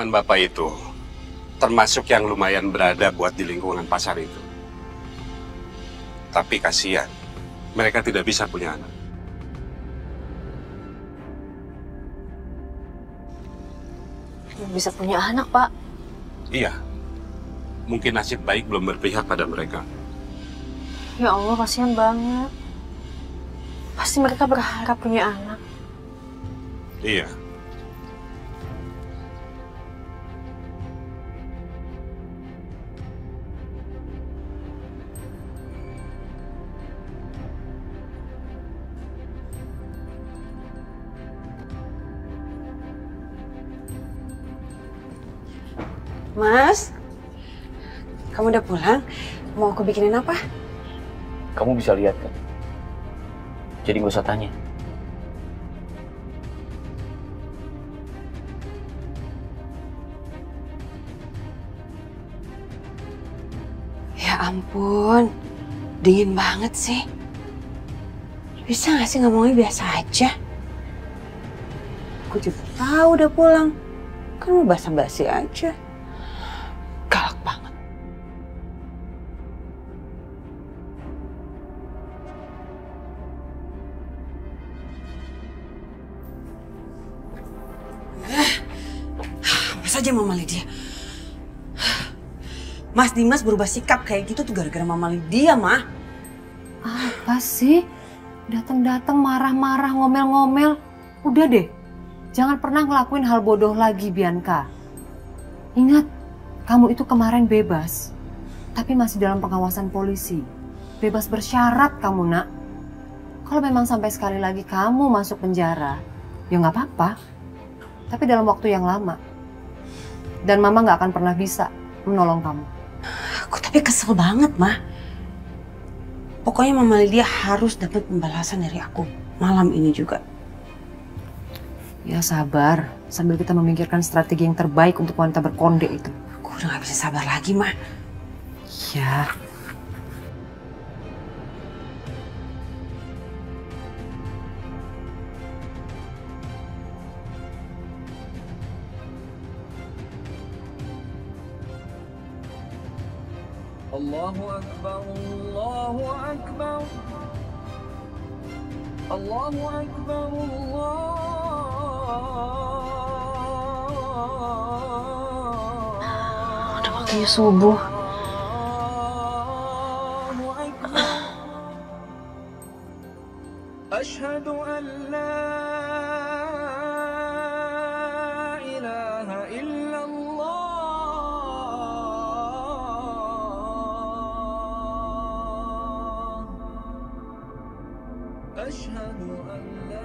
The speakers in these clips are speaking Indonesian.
teman Bapak itu termasuk yang lumayan berada buat di lingkungan pasar itu. Tapi kasihan, mereka tidak bisa punya anak. Bisa punya anak, Pak? Iya, mungkin nasib baik belum berpihak pada mereka. Ya Allah, kasihan banget. Pasti mereka berharap punya anak. Iya. Mas, kamu udah pulang? Mau aku bikinin apa? Kamu bisa lihat kan? Jadi gak usah tanya. Ya ampun, dingin banget sih. Bisa gak sih ngomongnya biasa aja? Aku juga tahu udah pulang. Kan mau basa-basi aja. Galak banget. Apa saja Mama Lydia? Mas Dimas berubah sikap kayak gitu tuh gara-gara Mama Lydia, Mah. Apa sih? Datang-datang marah-marah, ngomel-ngomel. Udah deh, jangan pernah ngelakuin hal bodoh lagi, Bianca. Ingat, kamu itu kemarin bebas, tapi masih dalam pengawasan polisi. Bebas bersyarat kamu, Nak. Kalau memang sampai sekali lagi kamu masuk penjara, ya nggak apa-apa. Tapi dalam waktu yang lama. Dan Mama nggak akan pernah bisa menolong kamu. Aku tapi kesel banget, Mah. Pokoknya Mama Lydia harus dapat pembalasan dari aku malam ini juga. Ya sabar, sambil kita memikirkan strategi yang terbaik untuk wanita berkonde itu. Aku udah gak bisa sabar lagi, Mah. Ya. Allahu Akbar, Allahu Akbar. Allahu Akbar, Udah waktunya subuh. Allahu Akbar. Asyhadu an la ilaha illallah. Asyhadu an la.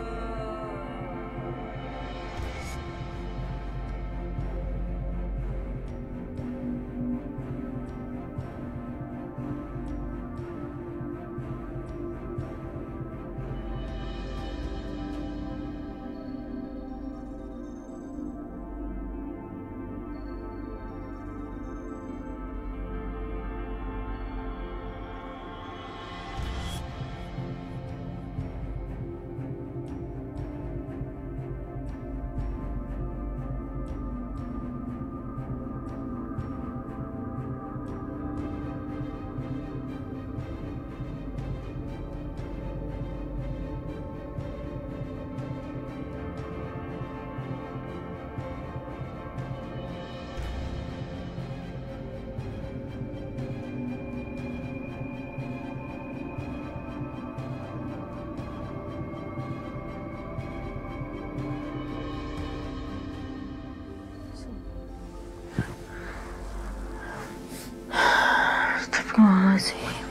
Astagfirullahaladzim.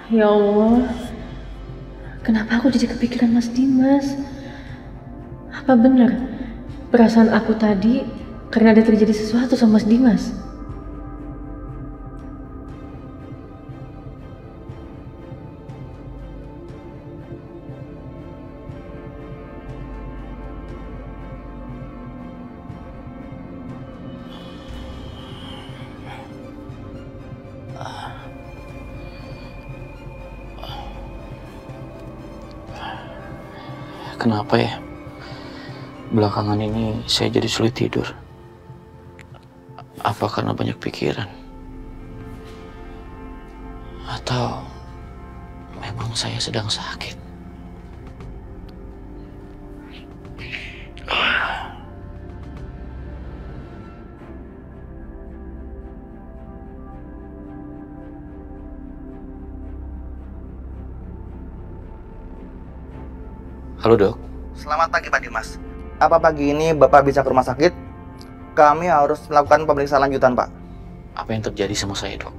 Ya Allah, kenapa aku jadi kepikiran Mas Dimas? Apa benar perasaan aku tadi karena ada terjadi sesuatu sama Mas Dimas? Kenapa ya? Belakangan ini saya jadi sulit tidur. Apa karena banyak pikiran? Atau memang saya sedang sakit? Halo dok. Selamat pagi Pak Dimas. Apa pagi ini Bapak bisa ke rumah sakit? Kami harus melakukan pemeriksaan lanjutan Pak. Apa yang terjadi sama saya dok?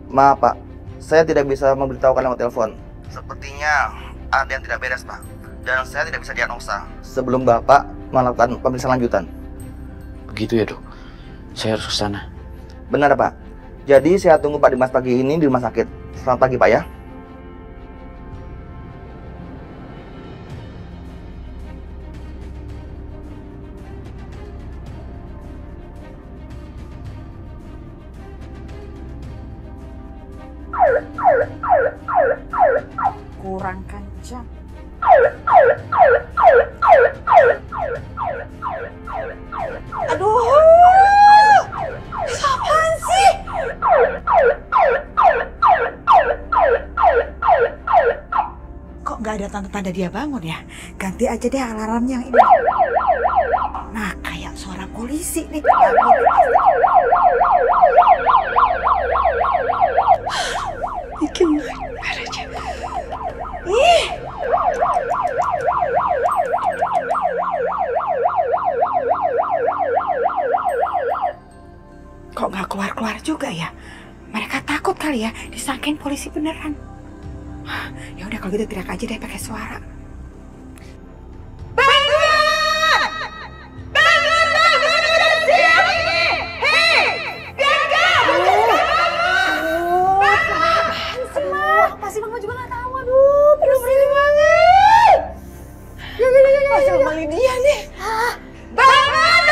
Maaf Pak, saya tidak bisa memberitahukan lewat telepon. Sepertinya ada yang tidak beres Pak. Dan saya tidak bisa diagnosa sebelum Bapak melakukan pemeriksaan lanjutan. Begitu ya dok? Saya harus ke sana. Benar Pak. Jadi saya tunggu Pak Dimas pagi ini di rumah sakit. Selamat pagi Pak ya. Kurang kencang. Aduh, apaan sih? Kok nggak ada tanda-tanda dia bangun ya? Ganti aja deh alarm yang ini. Nah, kayak suara polisi nih. Bikin nightmare aja. Ih. Kok nggak keluar-keluar juga ya? Mereka takut kali ya disangkain polisi beneran. Ya udah kalau gitu teriak aja deh pakai suara. Lydia nih. Bangun!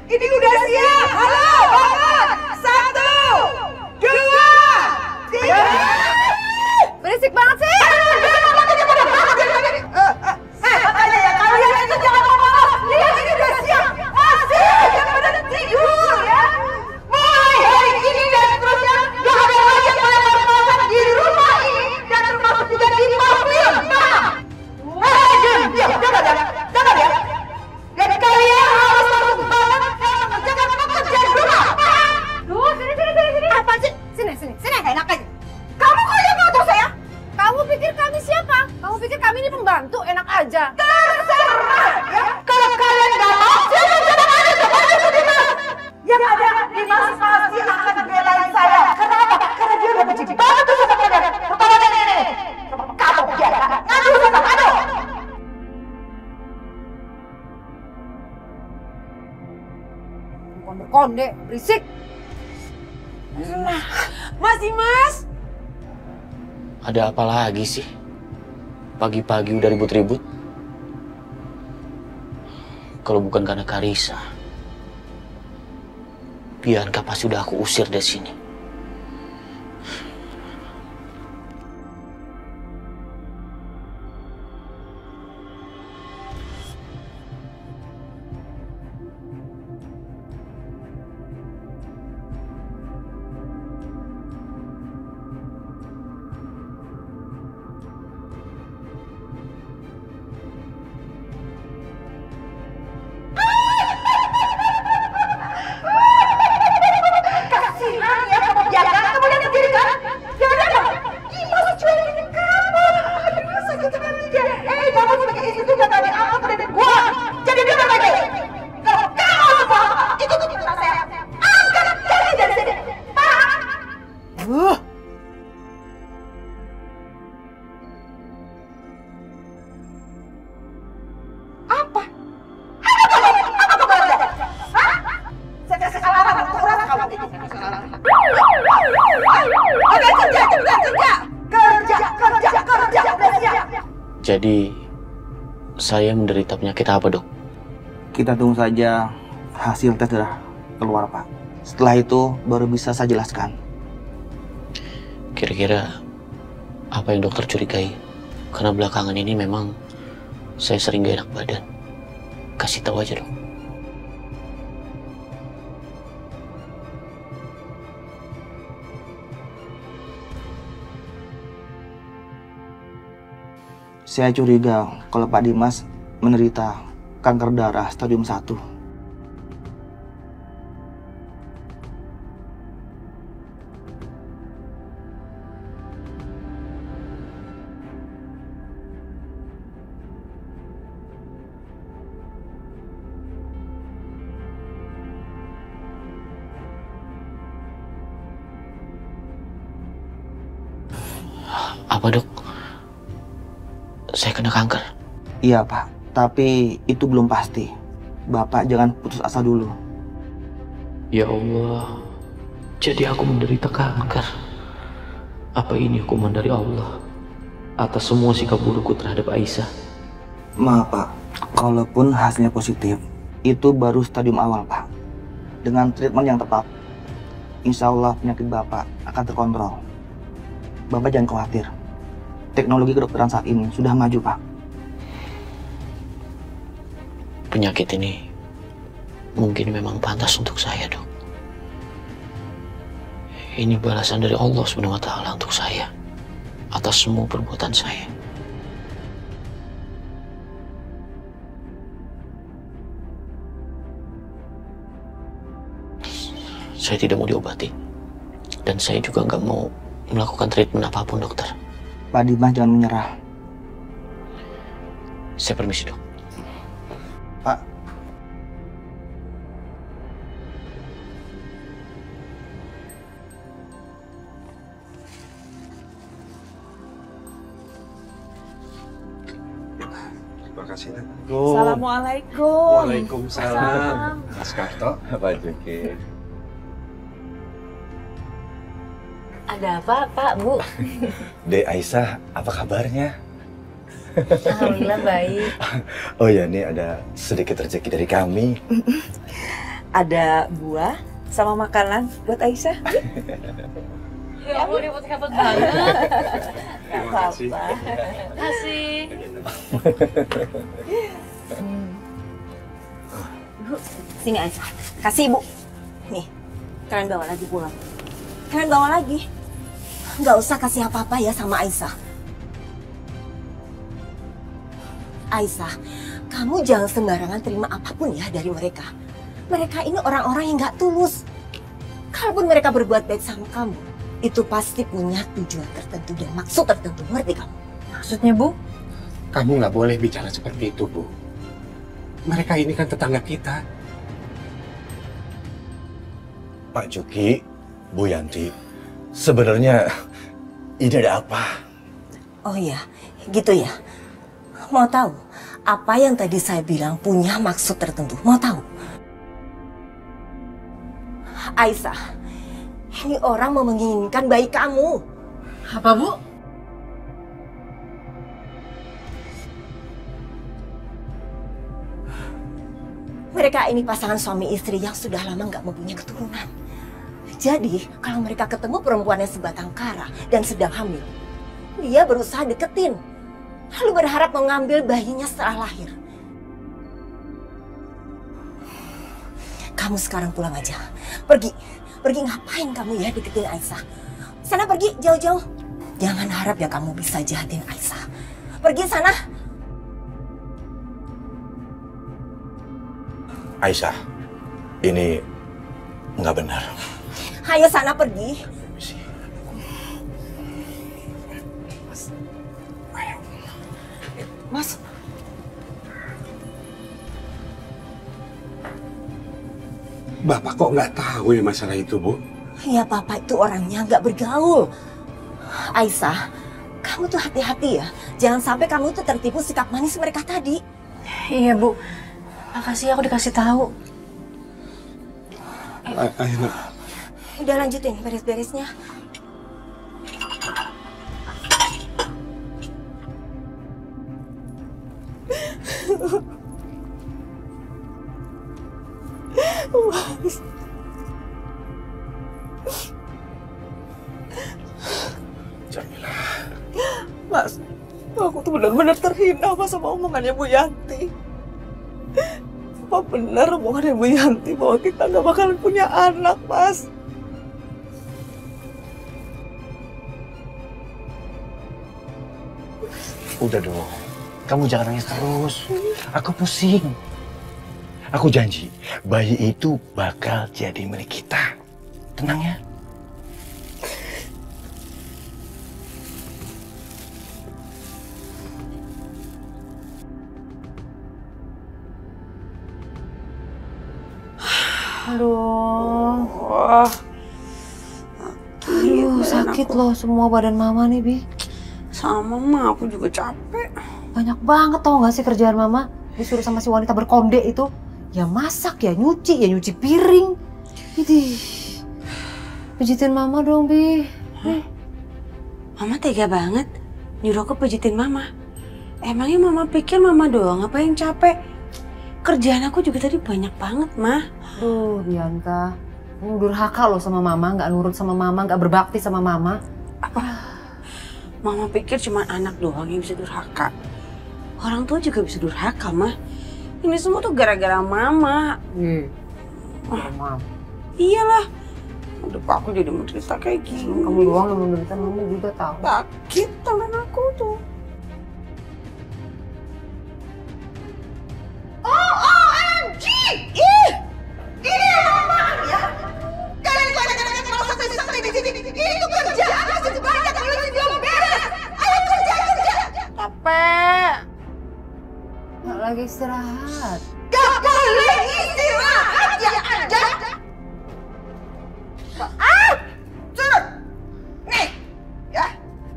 Ini udah siap. Halo, bangun. 1, 2, 3. Berisik banget sih. Makanya ya kalian itu jangan ngomong. Dia ini udah siap. Masih yang pada tidur ya. Mulai hari ini dan seterusnya gak ada lagi yang boleh masak di rumah ini dan termasuk juga di mobil. Diam, jangan ya. Dan kalian harus masuk banget dan mengerjakan pekerjaan rumah. Duh, sini. Apa sih? Sini. Enak aja. Kamu kok yang ngatur saya? Kamu pikir kami siapa? Kamu pikir kami ini pembantu? Enak aja. Terserah ya. Kalau kalian nggak mau, silakan aja kepada Dimas. Yang ada Dimas pasti akan belain saya. Karena apa? Karena dia udah benci banget tuh sama kalian. Pertama ini. Kamu biasa. Aduh, aduh. Konde, berisik. Nah, Mas. Ada apa lagi sih? Pagi-pagi udah ribut-ribut. Kalau bukan karena Karissa, Bianca pasti udah aku usir dari sini. Jadi, saya menderita penyakit apa, dok? Kita tunggu saja hasil tes darah keluar Pak. Setelah itu baru bisa saya jelaskan. Kira-kira apa yang dokter curigai? Karena belakangan ini memang saya sering gak enak badan. kasih tahu aja dok. Saya curiga kalau Pak Dimas menderita kanker darah stadium 1. Apa dok? Saya kena kanker. Iya Pak, tapi itu belum pasti. Bapak jangan putus asa dulu. Ya Allah, jadi aku menderita kanker. Apa ini hukuman dari Allah atas semua sikap burukku terhadap Aisyah? Maaf Pak, kalaupun hasilnya positif, itu baru stadium awal Pak. Dengan treatment yang tepat, insya Allah penyakit Bapak akan terkontrol. Bapak jangan khawatir. Teknologi kedokteran saat ini sudah maju, Pak. Penyakit ini mungkin memang pantas untuk saya, dok. Ini balasan dari Allah SWT untuk saya atas semua perbuatan saya. Saya tidak mau diobati. Dan saya juga nggak mau melakukan treatment apapun, dokter. Pak Dimas jangan menyerah. Saya permisi, dok. Pak. Terima kasih, Nak. Assalamualaikum. Waalaikumsalam. Mas Karto. Pak Juki. Ada apa, Pak, Bu? Dek Aisyah, apa kabarnya? Alhamdulillah baik. Oh ya, ini ada sedikit rezeki dari kami. Ada buah sama makanan buat Aisyah. Ya ampun, repot-repot banget. Terima kasih. Kasih. Bu, sini Aisyah. Kasih Ibu. Nih, kalian bawa lagi pulang. Kalian bawa lagi. Nggak usah kasih apa-apa ya sama Aisyah. Aisyah, kamu jangan sembarangan terima apapun ya dari mereka. Mereka ini orang-orang yang nggak tulus. Kalaupun mereka berbuat baik sama kamu, itu pasti punya tujuan tertentu dan maksud tertentu. Ngerti kamu? Maksudnya, Bu? Kamu nggak boleh bicara seperti itu, Bu. Mereka ini kan tetangga kita. Pak Juki, Bu Yanti, sebenarnya ini ada apa? Oh iya, gitu ya. Mau tahu apa yang tadi saya bilang punya maksud tertentu? Mau tahu? Aisyah, ini orang mau menginginkan bayi kamu. Apa, Bu? Mereka ini pasangan suami istri yang sudah lama nggak mempunyai keturunan. Jadi, kalau mereka ketemu perempuan yang sebatang kara dan sedang hamil, dia berusaha deketin. Lalu berharap mengambil bayinya setelah lahir. Kamu sekarang pulang aja. Pergi. Pergi ngapain kamu ya deketin Aisyah? Sana pergi jauh-jauh. Jangan harap ya kamu bisa jahatin Aisyah. Pergi sana. Aisyah, ini nggak benar. Ayo sana pergi. Mas. Bapak kok nggak tahu ya masalah itu, Bu? Ya Papa itu orangnya nggak bergaul. Aisyah, kamu tuh hati-hati ya. Jangan sampai kamu tuh tertipu sikap manis mereka tadi. Iya, Bu. Makasih aku dikasih tahu. Ayo, Nak. Udah lanjutin beres-beresnya. Jamila. Mas, aku tuh benar-benar terhina sama omongannya Bu Yanti. Apa benar omongan Ibu Yanti bahwa kita nggak bakalan punya anak, Mas? Udah dong, kamu jangan nangis terus. Aku pusing. Aku janji, bayi itu bakal jadi milik kita. Tenang ya. Aduh. Aduh, sakit loh semua badan mama nih, Bi. Sama Mama, aku juga capek. Banyak banget tau gak sih kerjaan mama? Disuruh sama si wanita berkonde itu. Ya masak, ya nyuci piring. Idih. Pijitin mama dong, Bi. Nih. Mama tega banget nyuruh aku pijitin Mama. Emangnya Mama pikir Mama doang apa yang capek? Kerjaan aku juga tadi banyak banget, Mah. Duh, Bianca. Kamu durhaka loh sama mama, gak nurut sama mama, gak berbakti sama mama. Mama pikir cuma anak doang yang bisa durhaka. Orang tua juga bisa durhaka, Mah. Ini semua tuh gara-gara Mama. Maaf. Iyalah. Udah aku jadi menderita kayak gini. Kamu doang yang menderita, mama juga tahu. Sakit tangan aku tuh. OMG! Ih! Ini apaan ya? Kalian itu anak-anak yang merasa santai di sini. Ini tuh kerjaan masih banyak yang belum beres. Ayo kerja. Capek. Gak lagi istirahat. Gak boleh istirahat ya Anda. Suruh. Nih, ya.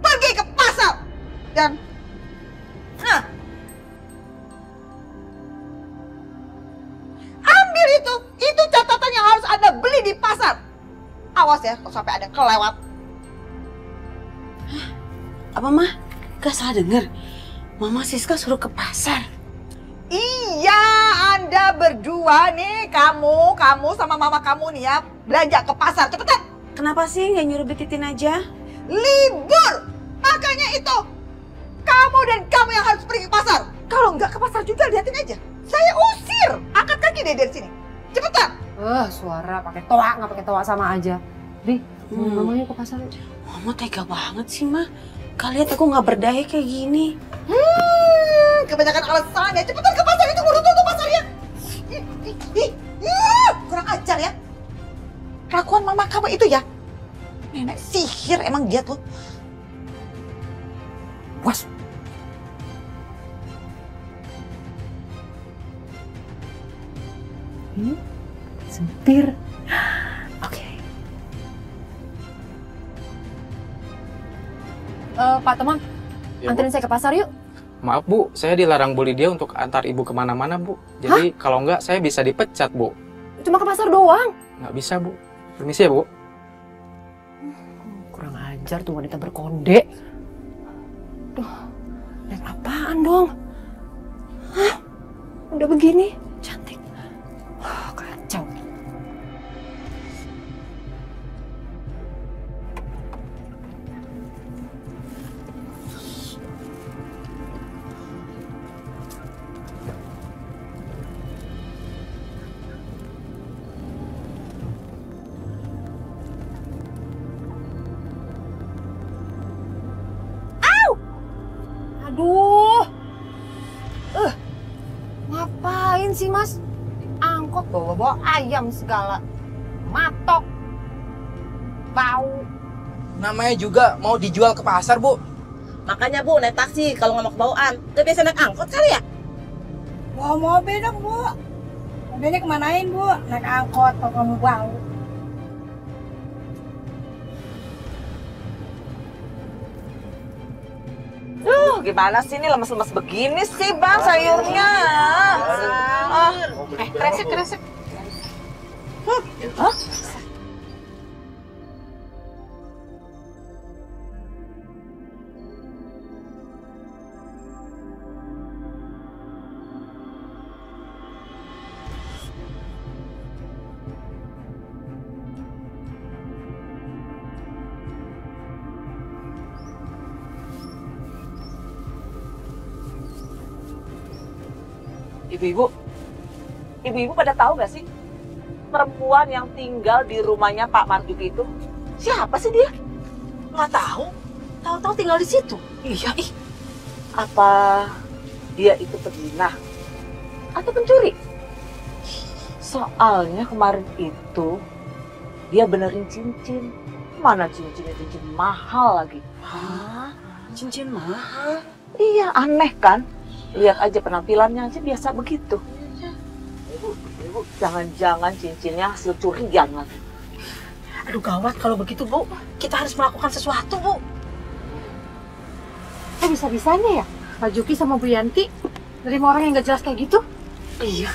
Pergi ke pasar. Dan, ambil itu catatan yang harus Anda beli di pasar. Awas ya kalau sampai ada kelewat. Apa, Mah? Gak salah denger. Mama Siska suruh ke pasar. Iya, Anda berdua nih, kamu sama mama kamu nih ya, belanja ke pasar, cepetan. Kenapa sih nggak nyuruh Bititin aja? Libur, makanya itu. Kamu dan kamu yang harus pergi ke pasar. Kalau nggak ke pasar juga, liatin aja. Saya usir, angkat kaki deh dari sini. Cepetan. Suara pakai toa, nggak pakai toa sama aja. Bi, mamanya ke pasar yuk. Mama tega banget sih, Mah. Kalian aku nggak berdaya kayak gini. Kebanyakan alasan ya. Cepetan ke pasar, itu ngurus tuh pasarnya. Kurang ajar ya. Kelakuan mama kamu itu ya. Nenek sihir emang dia tuh. Was. Sempir. Oke. Pak Teman, Ya, anterin saya ke pasar yuk. Maaf Bu, saya dilarang Bu Lydia untuk antar Ibu kemana-mana Bu. Jadi kalau enggak saya bisa dipecat Bu. Cuma ke pasar doang. Nggak bisa Bu. Permisi ya Bu. Kurang ajar tuh wanita berkonde. Duh, lihat apaan dong? Hah? Udah begini, cantik. Kacau. Aduh, ngapain sih Mas? Angkot bawa ayam segala, matok, bau. Namanya juga mau dijual ke pasar, Bu. Makanya Bu, naik taksi kalau nggak mau kebauan. Udah biasa naik angkot kali ya? Bawa mobil dong, Bu. Mobilnya kemanain, Bu? Naik angkot kalau kamu bau. Gimana sih ini lemes-lemes begini sih Bang sayurnya? Kresek. Hah? Ibu-ibu, Ibu-ibu pada tahu nggak sih perempuan yang tinggal di rumahnya Pak Marjuki itu? Siapa sih dia? Nggak tahu. Tahu-tahu tinggal di situ. Iya, ih. Apa dia itu pezina atau pencuri? Soalnya kemarin itu dia benerin cincin. Mana cincinnya, cincin mahal lagi. Hah? Cincin mahal? Iya, aneh kan? Lihat aja penampilannya aja biasa begitu. Ibu, jangan-jangan cincinnya hasil curian lagi. Aduh gawat kalau begitu Bu. Kita harus melakukan sesuatu Bu. Bisa-bisanya ya Pak Juki sama Bu Yanti nerima orang yang gak jelas kayak gitu? Iya.